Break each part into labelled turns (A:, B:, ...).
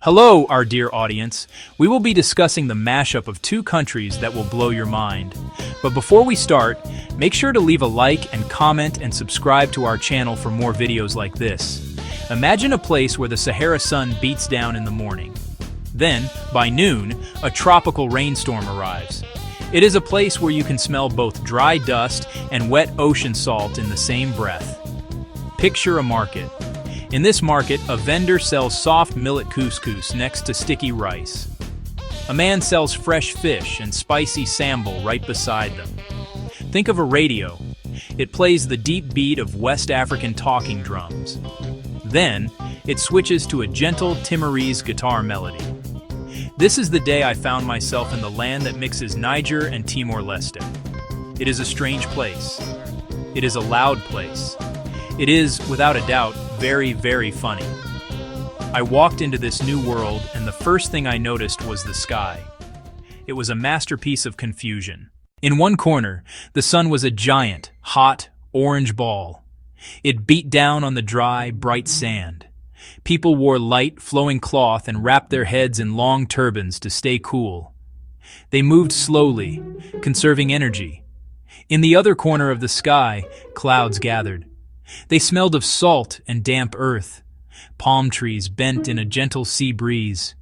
A: Hello, our dear audience. We will be discussing the mashup of two countries that will blow your mind. But before we start, make sure to leave a like and comment and subscribe to our channel for more videos like this. Imagine a place where the Sahara sun beats down in the morning. Then, by noon, a tropical rainstorm arrives. It is a place where you can smell both dry dust and wet ocean salt in the same breath. Picture a market. In this market, a vendor sells soft millet couscous next to sticky rice. A man sells fresh fish and spicy sambal right beside them. Think of a radio. It plays the deep beat of West African talking drums. Then, it switches to a gentle Timorese guitar melody. This is the day I found myself in the land that mixes Niger and Timor-Leste. It is a strange place. It is a loud place. It is, without a doubt, very, very funny. I walked into this new world, and the first thing I noticed was the sky. It was a masterpiece of confusion. In one corner, the sun was a giant, hot, orange ball. It beat down on the dry, bright sand. People wore light, flowing cloth and wrapped their heads in long turbans to stay cool. They moved slowly, conserving energy. In the other corner of the sky, clouds gathered. They smelled of salt and damp earth. Palm trees bent in a gentle sea breeze.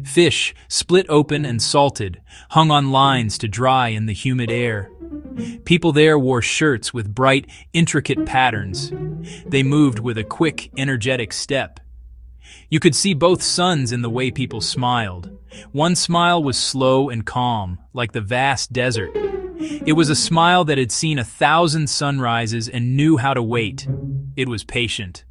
A: Fish, split open and salted, hung on lines to dry in the humid air. People there wore shirts with bright, intricate patterns. They moved with a quick, energetic step. You could see both suns in the way people smiled. One smile was slow and calm, like the vast desert. It was a smile that had seen 1,000 sunrises and knew how to wait. It was patient.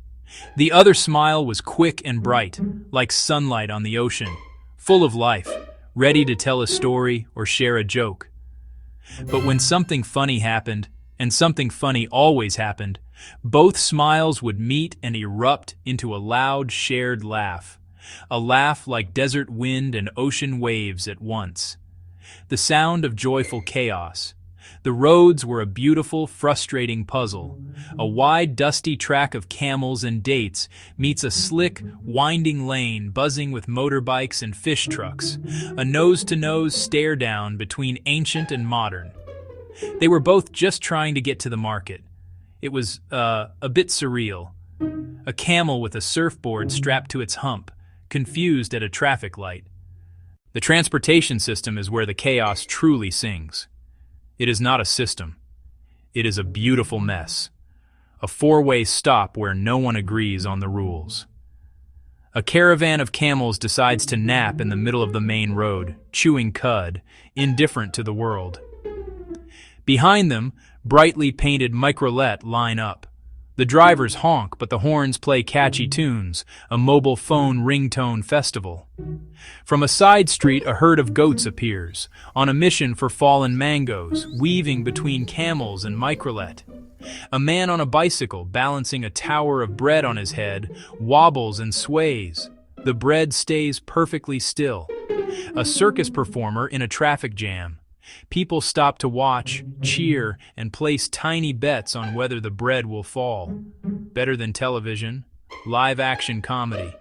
A: The other smile was quick and bright, like sunlight on the ocean, full of life, ready to tell a story or share a joke. But when something funny happened, and something funny always happened, both smiles would meet and erupt into a loud, shared laugh. A laugh like desert wind and ocean waves at once. The sound of joyful chaos. The roads were a beautiful, frustrating puzzle. A wide, dusty track of camels and dates meets a slick, winding lane buzzing with motorbikes and fish trucks. A nose-to-nose stare-down between ancient and modern. They were both just trying to get to the market. It was, a bit surreal. A camel with a surfboard strapped to its hump, confused at a traffic light. The transportation system is where the chaos truly sings. It is not a system. It is a beautiful mess. A four-way stop where no one agrees on the rules. A caravan of camels decides to nap in the middle of the main road, chewing cud, indifferent to the world. Behind them, brightly painted microlet line up. The drivers honk, but the horns play catchy tunes, a mobile phone ringtone festival. From a side street, a herd of goats appears, on a mission for fallen mangoes, weaving between camels and microlet. A man on a bicycle, balancing a tower of bread on his head, wobbles and sways. The bread stays perfectly still. A circus performer in a traffic jam. People stop to watch, cheer, and place tiny bets on whether the bread will fall. Better than television, live-action comedy.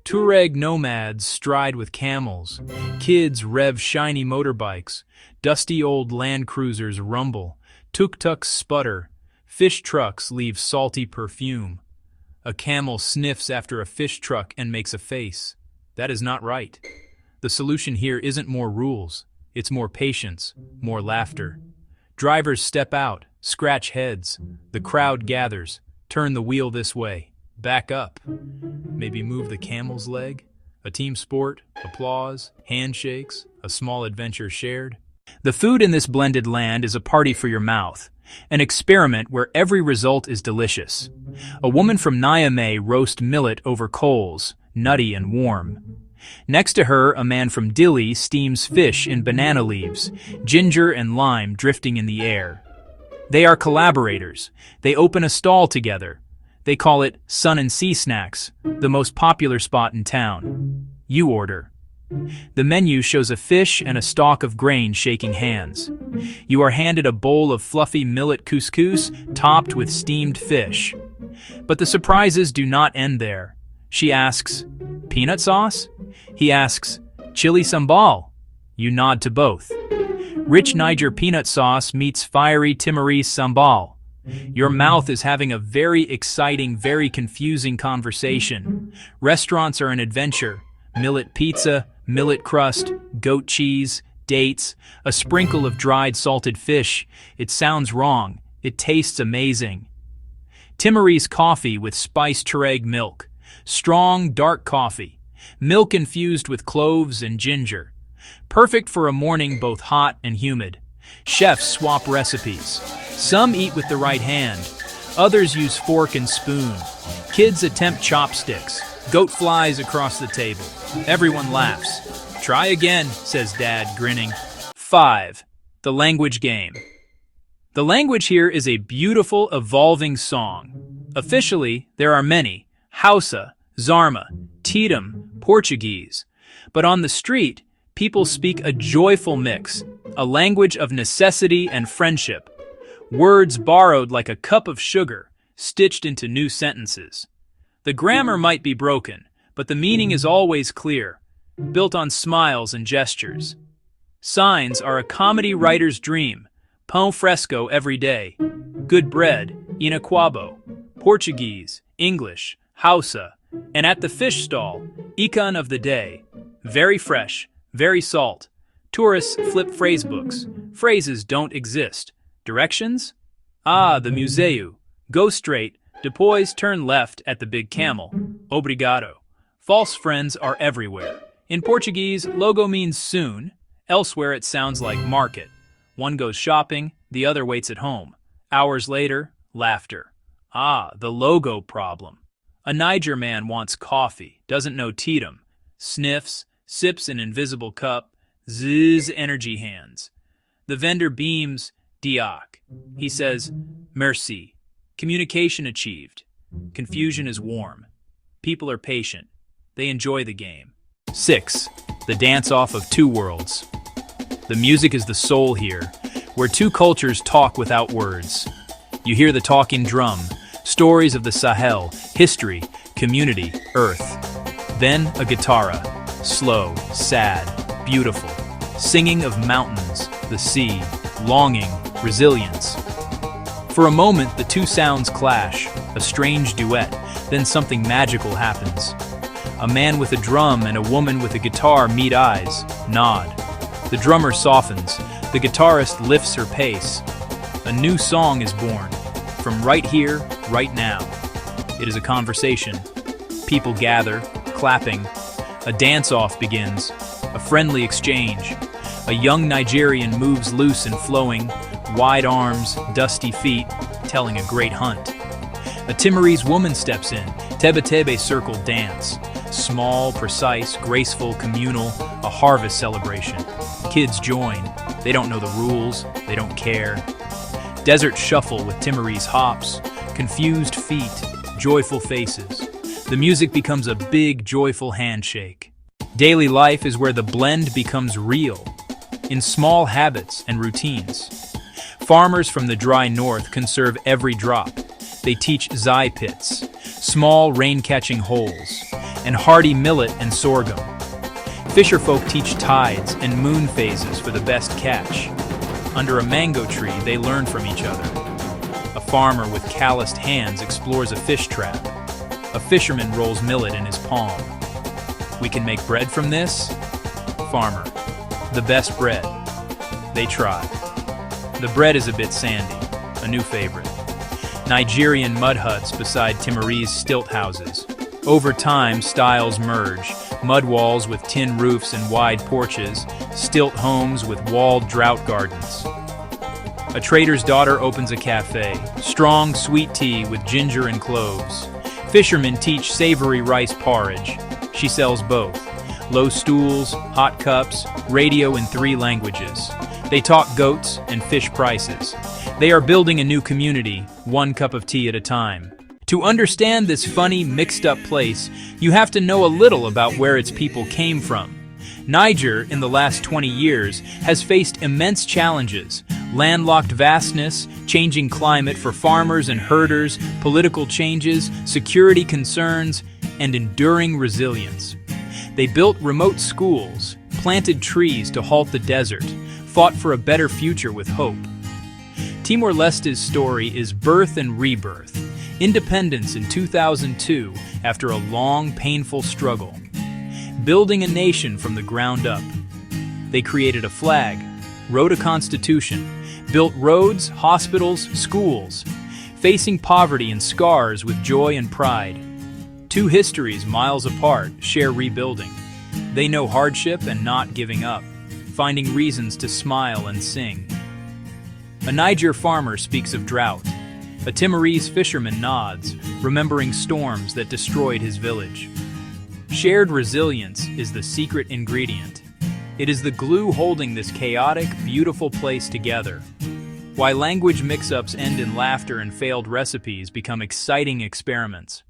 A: Tuareg nomads stride with camels. Kids rev shiny motorbikes. Dusty old Land Cruisers rumble. Tuk-tuks sputter. Fish trucks leave salty perfume. A camel sniffs after a fish truck and makes a face. That is not right. The solution here isn't more rules. It's more patience, more laughter. Drivers step out, scratch heads. The crowd gathers. Turn the wheel this way. Back up. Maybe move the camel's leg. A team sport, applause, handshakes, a small adventure shared. The food in this blended land is a party for your mouth. An experiment where every result is delicious. A woman from Niamey roasts millet over coals, nutty and warm. Next to her, a man from Dili steams fish in banana leaves, ginger and lime drifting in the air. They are collaborators. They open a stall together. They call it Sun and Sea Snacks, the most popular spot in town. You order. The menu shows a fish and a stalk of grain shaking hands. You are handed a bowl of fluffy millet couscous topped with steamed fish. But the surprises do not end there. She asks, "Peanut sauce?" He asks, "Chili sambal?" You nod to both. Rich Niger peanut sauce meets fiery Timorese sambal. Your mouth is having a very exciting, very confusing conversation. Restaurants are an adventure. Millet pizza, millet crust, goat cheese, dates, a sprinkle of dried salted fish. It sounds wrong. It tastes amazing. Timorese coffee with spiced Tuareg milk. Strong, dark coffee. Milk infused with cloves and ginger. Perfect for a morning both hot and humid. Chefs swap recipes. Some eat with the right hand. Others use fork and spoon. Kids attempt chopsticks. Goat flies across the table. Everyone laughs. "Try again," says Dad, grinning. 5. The language game. The language here is a beautiful, evolving song. Officially, there are many: Hausa, Zarma, Tidum, Portuguese. But on the street, people speak a joyful mix, a language of necessity and friendship. Words borrowed like a cup of sugar, stitched into new sentences. The grammar might be broken, but the meaning is always clear, built on smiles and gestures. Signs are a comedy writer's dream: pão fresco every day, good bread, inaquabo, Portuguese, English, Hausa, and at the fish stall, ikan of the day, very fresh, very salt. Tourists flip phrasebooks. Phrases don't exist. Directions? Ah, the museu. Go straight, depois turn left at the big camel. Obrigado. False friends are everywhere. In Portuguese, logo means soon. Elsewhere it sounds like market. One goes shopping, the other waits at home. Hours later, laughter. Ah, the logo problem. A Niger man wants coffee, doesn't know Tidum. Sniffs, sips an invisible cup, zzz energy hands. The vendor beams, diak. He says, merci. Communication achieved. Confusion is warm. People are patient. They enjoy the game. 6. The dance-off of two worlds. The music is the soul here, where two cultures talk without words. You hear the talking drum, stories of the Sahel, history, community, earth. Then a guitarra, slow, sad, beautiful, singing of mountains, the sea, longing, resilience. For a moment, the two sounds clash, a strange duet, then something magical happens. A man with a drum and a woman with a guitar meet eyes, nod. The drummer softens, the guitarist lifts her pace. A new song is born, from right here, right now. It is a conversation. People gather, clapping. A dance-off begins, a friendly exchange. A young Nigerian moves loose and flowing, wide arms, dusty feet, telling a great hunt. A Timorese woman steps in, tebe-tebe circle dance. Small, precise, graceful, communal, a harvest celebration. Kids join. They don't know the rules. They don't care. Desert shuffle with Timorese hops. Confused feet. Joyful faces. The music becomes a big, joyful handshake. Daily life is where the blend becomes real. In small habits and routines. Farmers from the dry north conserve every drop. They teach zai pits, small rain-catching holes, and hardy millet and sorghum. Fisherfolk teach tides and moon phases for the best catch. Under a mango tree, they learn from each other. A farmer with calloused hands explores a fish trap. A fisherman rolls millet in his palm. We can make bread from this? Farmer. The best bread. They try. The bread is a bit sandy, a new favorite. Nigerian mud huts beside Timorese stilt houses. Over time, styles merge. Mud walls with tin roofs and wide porches, stilt homes with walled drought gardens. A trader's daughter opens a cafe, strong sweet tea with ginger and cloves. Fishermen teach savory rice porridge. She sells both. Low stools, hot cups, radio in 3 languages. They talk goats and fish prices. They are building a new community, 1 cup of tea at a time. To understand this funny, mixed-up place, you have to know a little about where its people came from. Niger, in the last 20 years, has faced immense challenges: landlocked vastness, changing climate for farmers and herders, political changes, security concerns. and enduring resilience. They built remote schools, planted trees to halt the desert, fought for a better future with hope. Timor-Leste's story is birth and rebirth, independence in 2002 after a long, painful struggle, building a nation from the ground up. They created a flag, wrote a constitution, built roads, hospitals, schools, facing poverty and scars with joy and pride. Two histories miles apart share rebuilding. They know hardship and not giving up, finding reasons to smile and sing. A Niger farmer speaks of drought. A Timorese fisherman nods, remembering storms that destroyed his village. Shared resilience is the secret ingredient. It is the glue holding this chaotic, beautiful place together. Why language mix-ups end in laughter and failed recipes become exciting experiments.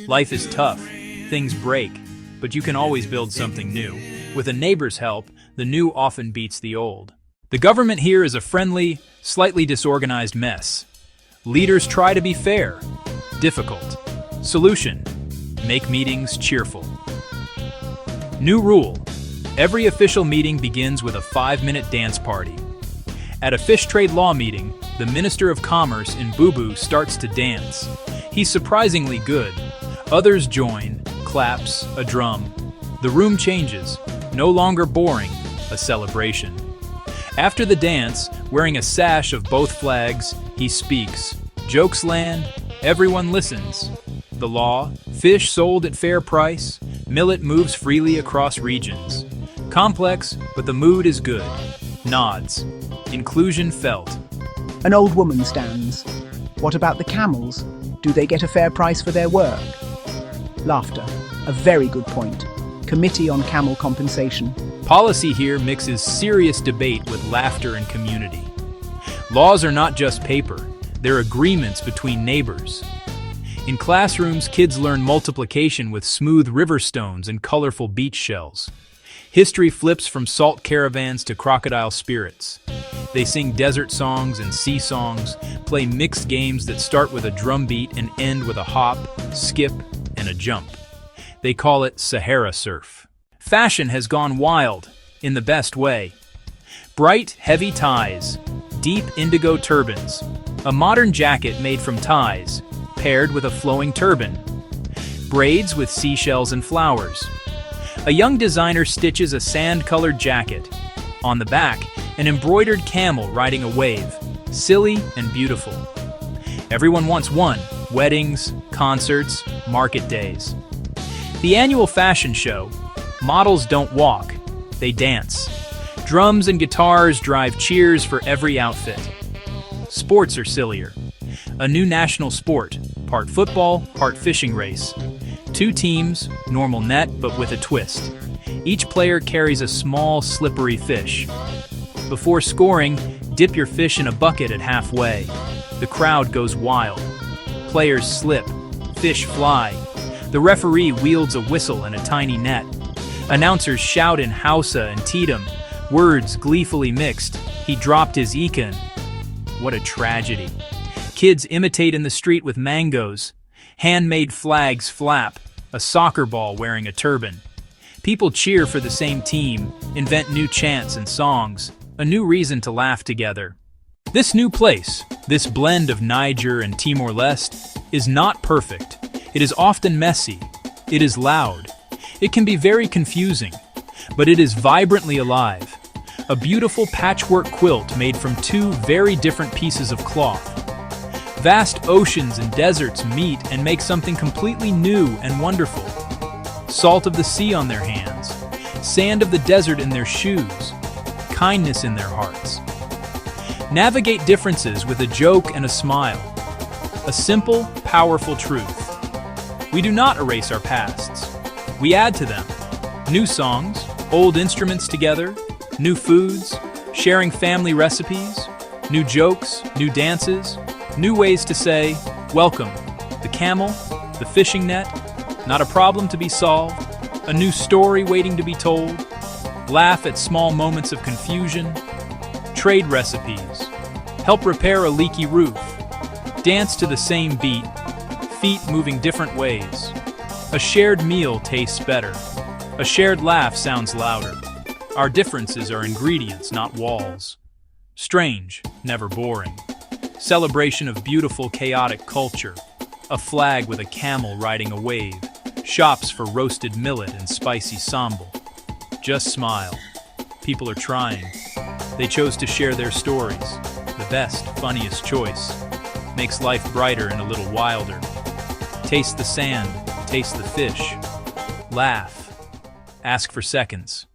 A: Life is tough, things break, but you can always build something new. With a neighbor's help, the new often beats the old. The government here is a friendly, slightly disorganized mess. Leaders try to be fair. Difficult. Solution: make meetings cheerful. New rule: every official meeting begins with a 5-minute dance party. At a fish trade law meeting, the Minister of Commerce in Bubu starts to dance. He's surprisingly good. Others join, claps, a drum. The room changes, no longer boring, a celebration. After the dance, wearing a sash of both flags, he speaks. Jokes land, everyone listens. The law: fish sold at fair price, millet moves freely across regions. Complex, but the mood is good. Nods. Inclusion felt.
B: An old woman stands. What about the camels? Do they get a fair price for their work? Laughter. A very good point. Committee on Camel Compensation.
A: Policy here mixes serious debate with laughter and community. Laws are not just paper, they're agreements between neighbors. In classrooms, kids learn multiplication with smooth river stones and colorful beach shells. History flips from salt caravans to crocodile spirits. They sing desert songs and sea songs, play mixed games that start with a drum beat and end with a hop, skip, and a jump. They call it Sahara surf. Fashion has gone wild, in the best way. Bright, heavy ties, deep indigo turbans, a modern jacket made from ties, paired with a flowing turban, braids with seashells and flowers. A young designer stitches a sand-colored jacket. On the back, an embroidered camel riding a wave, silly and beautiful. Everyone wants one: weddings, concerts, market days. The annual fashion show: models don't walk, they dance. Drums and guitars drive cheers for every outfit. Sports are sillier. A new national sport, part football, part fishing race. 2 teams, normal net but with a twist. Each player carries a small, slippery fish. Before scoring, dip your fish in a bucket at halfway. The crowd goes wild. Players slip, fish fly. The referee wields a whistle and a tiny net. Announcers shout in Hausa and Tetum, words gleefully mixed. He dropped his ikan. What a tragedy. Kids imitate in the street with mangoes. Handmade flags flap, a soccer ball wearing a turban. People cheer for the same team, invent new chants and songs, a new reason to laugh together. This new place, this blend of Niger and Timor-Leste, is not perfect. It is often messy. It is loud. It can be very confusing, but it is vibrantly alive. A beautiful patchwork quilt made from 2 very different pieces of cloth. Vast oceans and deserts meet and make something completely new and wonderful. Salt of the sea on their hands, sand of the desert in their shoes, kindness in their hearts. Navigate differences with a joke and a smile. A simple, powerful truth. We do not erase our pasts. We add to them. New songs, old instruments together, new foods, sharing family recipes, new jokes, new dances, new ways to say, welcome. The camel, the fishing net, not a problem to be solved, a new story waiting to be told, laugh at small moments of confusion, trade recipes, help repair a leaky roof, dance to the same beat, feet moving different ways. A shared meal tastes better. A shared laugh sounds louder. Our differences are ingredients, not walls. Strange, never boring. Celebration of beautiful, chaotic culture. A flag with a camel riding a wave. Shops for roasted millet and spicy sambal. Just smile. People are trying. They chose to share their stories. The best, funniest choice. Makes life brighter and a little wilder. Taste the sand, taste the fish. Laugh. Ask for seconds.